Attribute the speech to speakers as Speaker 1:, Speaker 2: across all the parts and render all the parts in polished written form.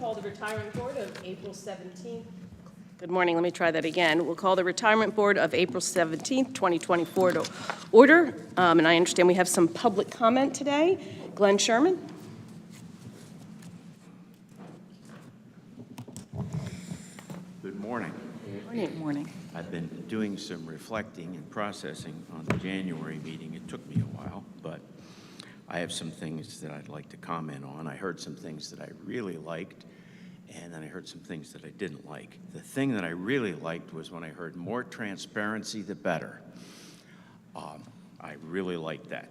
Speaker 1: call the Retirement Board of April 17th. Good morning, let me try that again. We'll call the Retirement Board of April 17th, 2024 to order. And I understand we have some public comment today. Glenn Sherman.
Speaker 2: Good morning.
Speaker 1: Good morning.
Speaker 2: I've been doing some reflecting and processing on the January meeting. It took me a while, but I have some things that I'd like to comment on. I heard some things that I really liked, and then I heard some things that I didn't like. The thing that I really liked was when I heard more transparency, the better. I really liked that.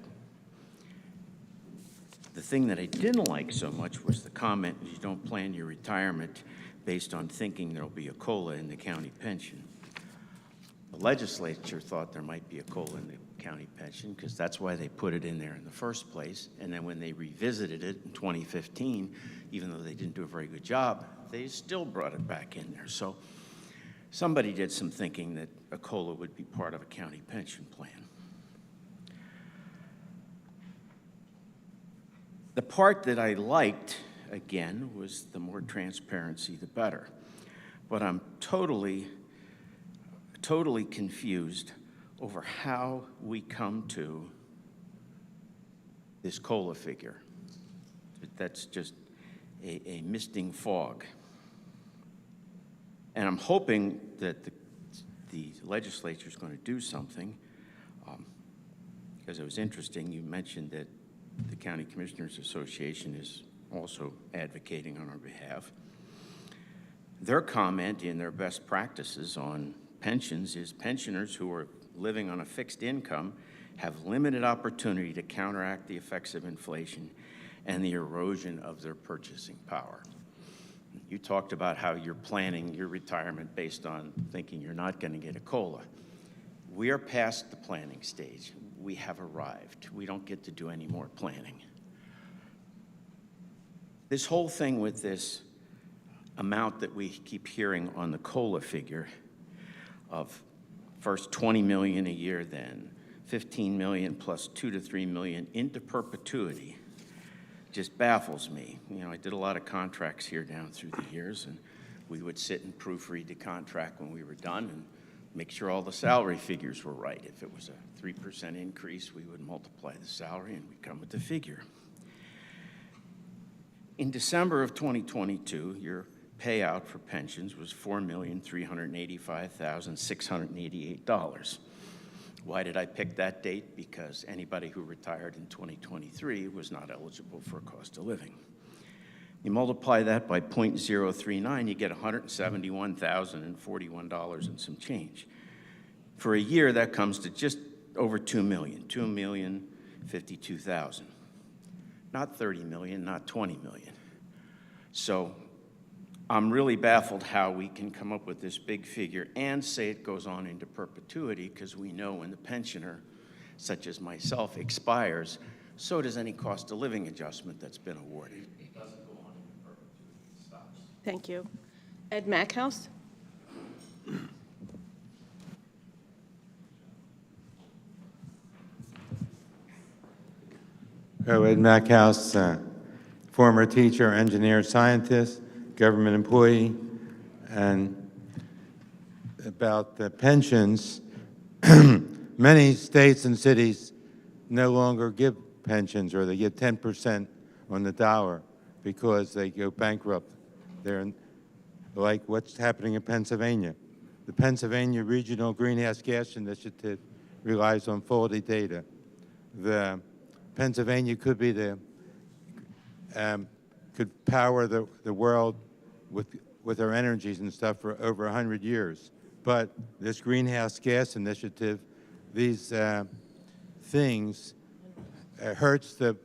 Speaker 2: The thing that I didn't like so much was the comment, you don't plan your retirement based on thinking there'll be a COLA in the county pension. The legislature thought there might be a COLA in the county pension because that's why they put it in there in the first place. And then when they revisited it in 2015, even though they didn't do a very good job, they still brought it back in there. So somebody did some thinking that a COLA would be part of a county pension plan. The part that I liked, again, was the more transparency, the better. But I'm totally confused over how we come to this COLA figure. That's just a misting fog. And I'm hoping that the legislature is going to do something, because it was interesting, you mentioned that the County Commissioners Association is also advocating on our behalf. Their comment in their best practices on pensions is pensioners who are living on a fixed income have limited opportunity to counteract the effects of inflation and the erosion of their purchasing power. You talked about how you're planning your retirement based on thinking you're not going to get a COLA. We are past the planning stage. We have arrived. We don't get to do any more planning. This whole thing with this amount that we keep hearing on the COLA figure of first 20 million a year, then 15 million plus 2 to 3 million into perpetuity just baffles me. You know, I did a lot of contracts here down through the years, and we would sit and proofread the contract when we were done and make sure all the salary figures were right. If it was a 3% increase, we would multiply the salary and we'd come with the figure. In December of 2022, your payout for pensions was $4,385,688. Why did I pick that date? Because anybody who retired in 2023 was not eligible for a cost of living. You multiply that by 0.039, you get $171,041 and some change. For a year, that comes to just over 2 million, 2,052,000. Not 30 million, not 20 million. So I'm really baffled how we can come up with this big figure and say it goes on into perpetuity, because we know when the pensioner, such as myself, expires, so does any cost of living adjustment that's been awarded. It doesn't go on into perpetuity, it stops.
Speaker 1: Thank you. Ed Mackhouse.
Speaker 3: Ed Mackhouse, former teacher, engineer, scientist, government employee, and about the pensions, many states and cities no longer give pensions, or they give 10% on the dollar because they go bankrupt. They're like what's happening in Pennsylvania. The Pennsylvania Regional Greenhouse Gas Initiative relies on faulty data. The Pennsylvania could be the could power the world with our energies and stuff for over 100 years. But this greenhouse gas initiative, these things hurts the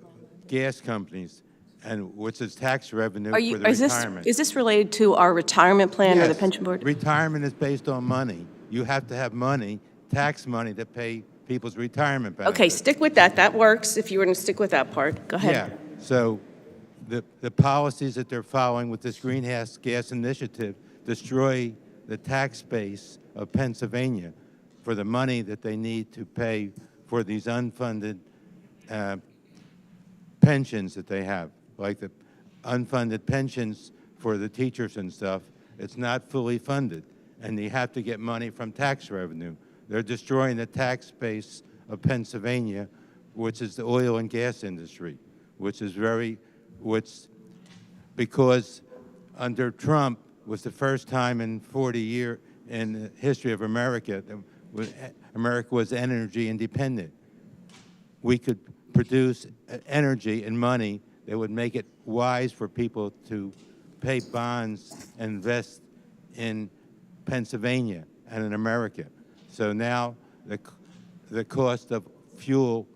Speaker 3: gas companies, and which is tax revenue for the retirement.
Speaker 1: Is this related to our retirement plan or the pension board?
Speaker 3: Retirement is based on money. You have to have money, tax money, to pay people's retirement benefits.
Speaker 1: Okay, stick with that. That works if you were to stick with that part. Go ahead.
Speaker 3: Yeah, so the policies that they're following with this greenhouse gas initiative destroy the tax base of Pennsylvania for the money that they need to pay for these unfunded pensions that they have, like the unfunded pensions for the teachers and stuff, it's not fully funded, and you have to get money from tax revenue. They're destroying the tax base of Pennsylvania, which is the oil and gas industry, because under Trump was the first time in 40 years in the history of America that America was energy independent. We could produce energy and money that would make it wise for people to pay bonds and invest in Pennsylvania and in America. So now the cost of fuel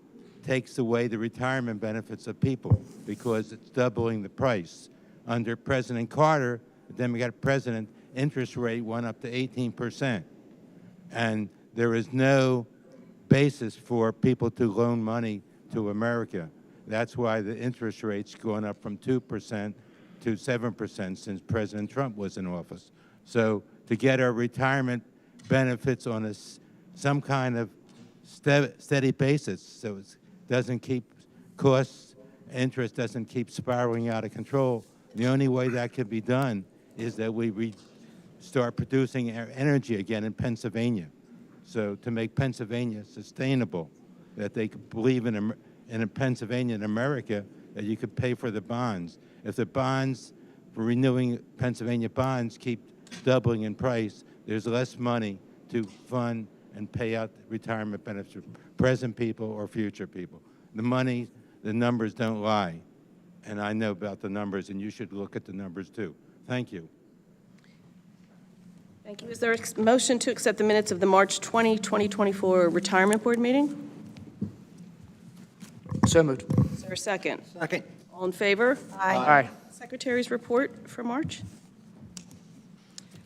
Speaker 3: takes away the retirement benefits of people because it's doubling the price. Under President Carter, the Democratic president, interest rate went up to 18%. And there is no basis for people to loan money to America. That's why the interest rate's gone up from 2% to 7% since President Trump was in office. So to get our retirement benefits on some kind of steady basis, so it doesn't keep costs, interest doesn't keep spiraling out of control, the only way that could be done is that we start producing energy again in Pennsylvania. So to make Pennsylvania sustainable, that they could believe in Pennsylvania and America, that you could pay for the bonds. If the bonds, for renewing Pennsylvania bonds, keep doubling in price, there's less money to fund and pay out retirement benefits for present people or future people. The money, the numbers don't lie. And I know about the numbers, and you should look at the numbers too. Thank you.
Speaker 1: Thank you. Is there a motion to accept the minutes of the March 20, 2024 Retirement Board meeting?
Speaker 4: So moved.
Speaker 1: Is there a second?
Speaker 4: Second.
Speaker 1: All in favor?
Speaker 4: Aye.
Speaker 1: Secretary's report for March?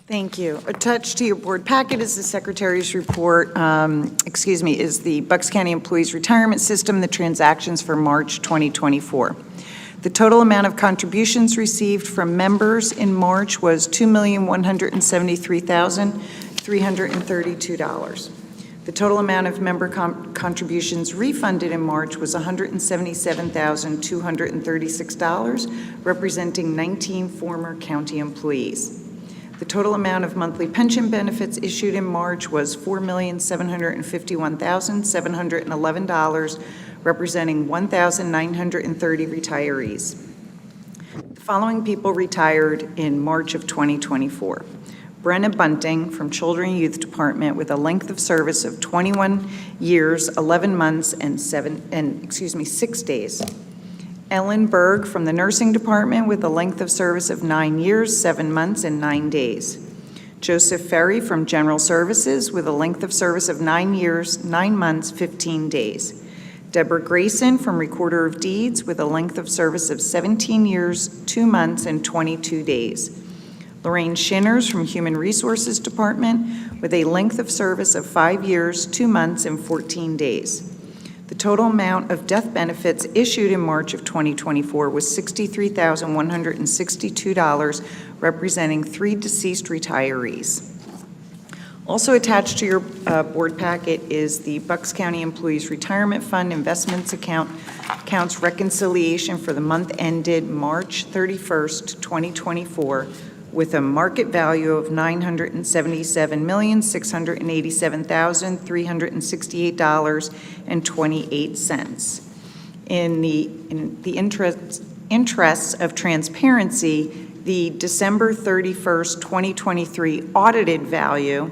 Speaker 5: Thank you. Attached to your board packet is the Secretary's report, is the Bucks County Employees Retirement System, the transactions for March 2024. The total amount of contributions received from members in March was $2,173,332. The total amount of member contributions refunded in March was $177,236, representing 19 former county employees. The total amount of monthly pension benefits issued in March was $4,751,711, representing 1,930 retirees. The following people retired in March of 2024. Brenna Bunting from Children and Youth Department with a length of service of 21 years, 11 months, and 6 days. Ellen Berg from the Nursing Department with a length of service of 9 years, 7 months, and 9 days. Joseph Ferry from General Services with a length of service of 9 years, 9 months, 15 days. Deborah Grayson from Recorder of Deeds with a length of service of 17 years, 2 months, and 22 days. Lorraine Shinners from Human Resources Department with a length of service of 5 years, 2 months, and 14 days. The total amount of death benefits issued in March of 2024 was $63,162, representing 3 deceased retirees. Also attached to your board packet is the Bucks County Employees Retirement Fund Investments accounts reconciliation for the month ended March 31st, 2024, with a market value of $977,687,368.28. In the interests of transparency, the December 31st, 2023 audited value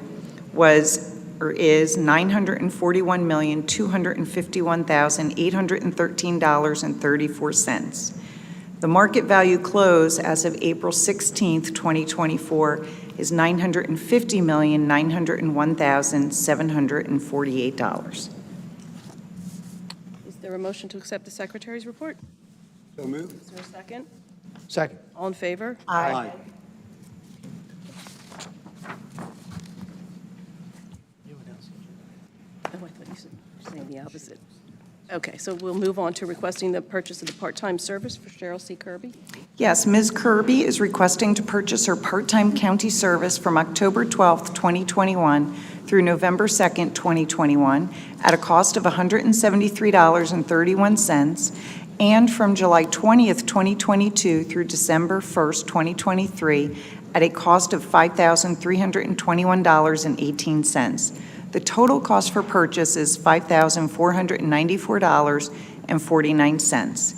Speaker 5: is $941,251,813.34. The market value close as of April 16th, 2024 is $950,901,748.
Speaker 1: Is there a motion to accept the Secretary's report?
Speaker 4: So moved.
Speaker 1: Is there a second?
Speaker 4: Second.
Speaker 1: All in favor?
Speaker 4: Aye.
Speaker 1: Oh, I thought you said saying the opposite. Okay, so we'll move on to requesting the purchase of the part-time service for Cheryl C. Kirby.
Speaker 5: Yes, Ms. Kirby is requesting to purchase her part-time county service from October 12th, 2021 through November 2nd, 2021 at a cost of $173.31 and from July 20th, 2022 through December 1st, 2023, at a cost of $5,321.18. The total cost for purchase is $5,494.49.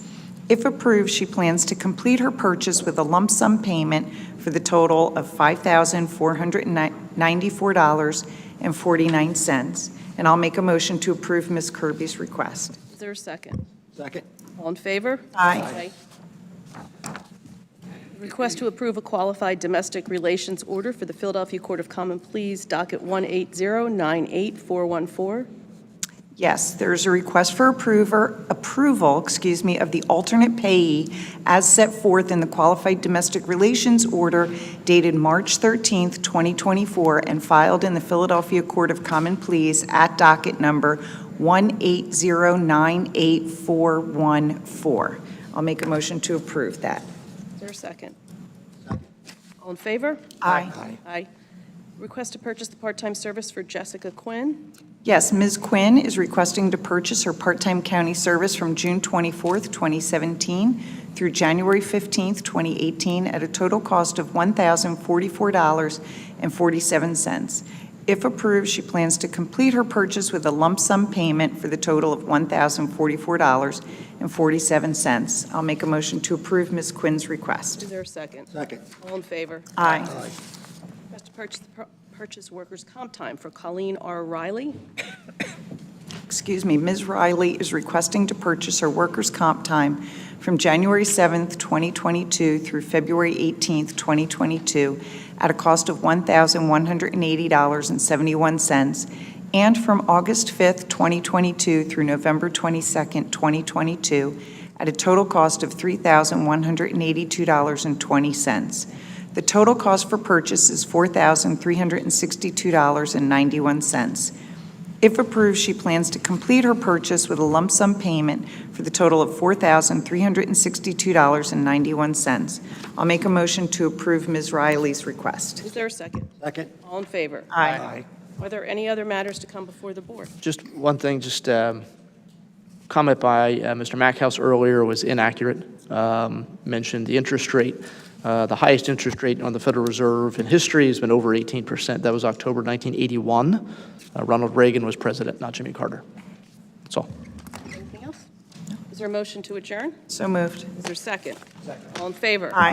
Speaker 5: If approved, she plans to complete her purchase with a lump sum payment for the total of $5,494.49. And I'll make a motion to approve Ms. Kirby's request.
Speaker 1: Is there a second?
Speaker 4: Second.
Speaker 1: All in favor?
Speaker 5: Aye.
Speaker 1: Request to approve a qualified domestic relations order for the Philadelphia Court of Common Pleas, docket 18098414.
Speaker 5: Yes, there's a request for approval, of the alternate payee as set forth in the Qualified Domestic Relations Order dated March 13th, 2024, and filed in the Philadelphia Court of Common Pleas at docket number 18098414. I'll make a motion to approve that.
Speaker 1: Is there a second? All in favor?
Speaker 5: Aye.
Speaker 1: Aye. Request to purchase the part-time service for Jessica Quinn.
Speaker 5: Yes, Ms. Quinn is requesting to purchase her part-time county service from June 24th, 2017 through January 15th, 2018 at a total cost of $1,044.47. If approved, she plans to complete her purchase with a lump sum payment for the total of $1,044.47. I'll make a motion to approve Ms. Quinn's request.
Speaker 1: Is there a second?
Speaker 4: Second.
Speaker 1: All in favor?
Speaker 5: Aye.
Speaker 1: Request to purchase workers' comp time for Colleen R. Riley.
Speaker 5: Ms. Riley is requesting to purchase her workers' comp time from January 7th, 2022 through February 18th, 2022 at a cost of $1,180.71, and from August 5th, 2022 through November 22nd, 2022 at a total cost of $3,182.20. The total cost for purchase is $4,362.91. If approved, she plans to complete her purchase with a lump sum payment for the total of $4,362.91. I'll make a motion to approve Ms. Riley's request.
Speaker 1: Is there a second?
Speaker 4: Second.
Speaker 1: All in favor?
Speaker 5: Aye.
Speaker 1: Are there any other matters to come before the board?
Speaker 6: Just one thing, comment by Mr. Mackhouse earlier was inaccurate. Mentioned the interest rate. The highest interest rate on the Federal Reserve in history has been over 18%. That was October 1981. Ronald Reagan was president, not Jimmy Carter. That's all.
Speaker 1: Anything else? Is there a motion to adjourn?
Speaker 5: So moved.
Speaker 1: Is there a second? Second. All in favor?
Speaker 5: Aye.